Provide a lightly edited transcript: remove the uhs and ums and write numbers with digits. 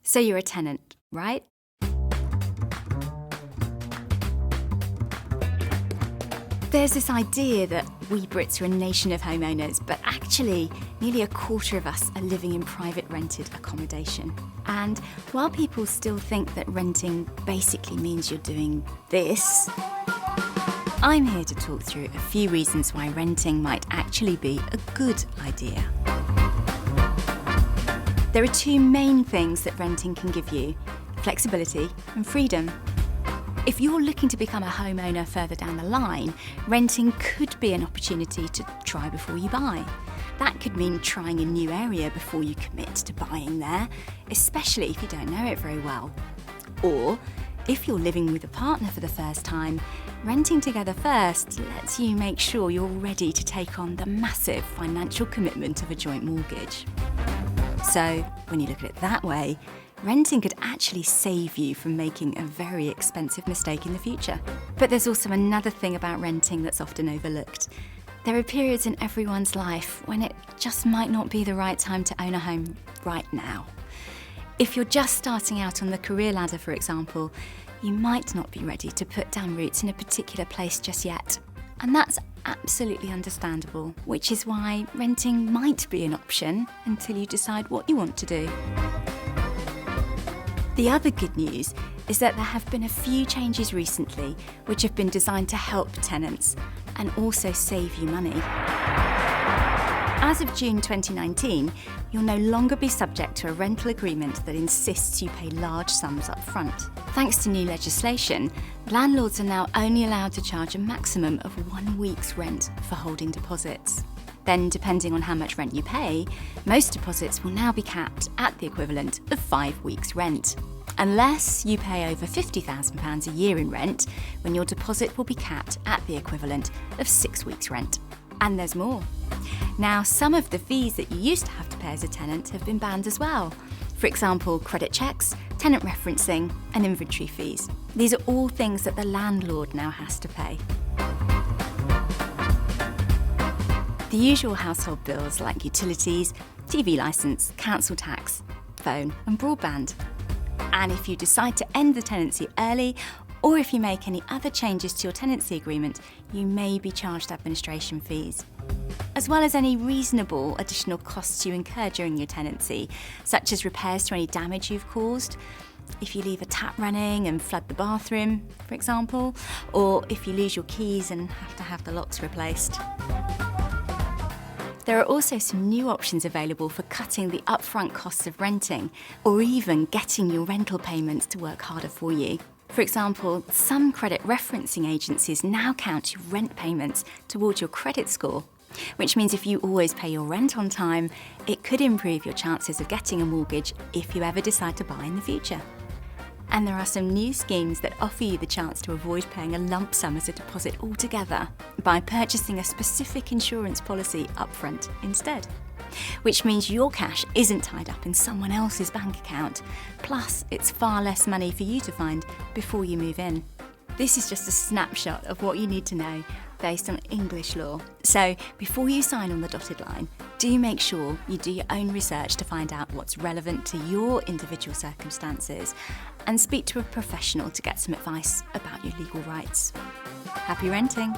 So you're a tenant, right? There's this idea that we Brits are a nation of homeowners, but actually nearly a quarter of us are living in private rented accommodation. And while people still think that renting basically means you're doing this, I'm here to talk through a few reasons why renting might actually be a good idea. There are two main things that renting can give you: flexibility and freedom. If you're looking to become a homeowner further down the line, renting could be an opportunity to try before you buy. That could mean trying a new area before you commit to buying there, especially if you don't know it very well. Or, if you're living with a partner for the first time, renting together first lets you make sure you're ready to take on the massive financial commitment of a joint mortgage. So, when you look at it that way, renting could actually save you from making a very expensive mistake in the future. But there's also another thing about renting that's often overlooked. There are periods in everyone's life when it just might not be the right time to own a home right now. If you're just starting out on the career ladder, for example, you might not be ready to put down roots in a particular place just yet. And that's absolutely understandable, which is why renting might be an option until you decide what you want to do. The other good news is that there have been a few changes recently which have been designed to help tenants and also save you money. As of June 2019, you'll no longer be subject to a rental agreement that insists you pay large sums up front. Thanks to new legislation, landlords are now only allowed to charge a maximum of 1 week's rent for holding deposits. Then, depending on how much rent you pay, most deposits will now be capped at the equivalent of 5 weeks' rent. Unless you pay over £50,000 a year in rent, when your deposit will be capped at the equivalent of 6 weeks' rent. And there's more. Now, some of the fees that you used to have to pay as a tenant have been banned as well. For example, credit checks, tenant referencing, and inventory fees. These are all things that the landlord now has to pay. The usual household bills like utilities, TV licence, council tax, phone and broadband. And if you decide to end the tenancy early, or if you make any other changes to your tenancy agreement, you may be charged administration fees, as well as any reasonable additional costs you incur during your tenancy, such as repairs to any damage you've caused, if you leave a tap running and flood the bathroom, for example, or if you lose your keys and have to have the locks replaced. There are also some new options available for cutting the upfront costs of renting, or even getting your rental payments to work harder for you. For example, some credit referencing agencies now count your rent payments towards your credit score, which means if you always pay your rent on time, it could improve your chances of getting a mortgage if you ever decide to buy in the future. And there are some new schemes that offer you the chance to avoid paying a lump sum as a deposit altogether by purchasing a specific insurance policy upfront instead. Which means your cash isn't tied up in someone else's bank account. Plus, it's far less money for you to find before you move in. This is just a snapshot of what you need to know based on English law. So, before you sign on the dotted line, do make sure you do your own research to find out what's relevant to your individual circumstances and speak to a professional to get some advice about your legal rights. Happy renting!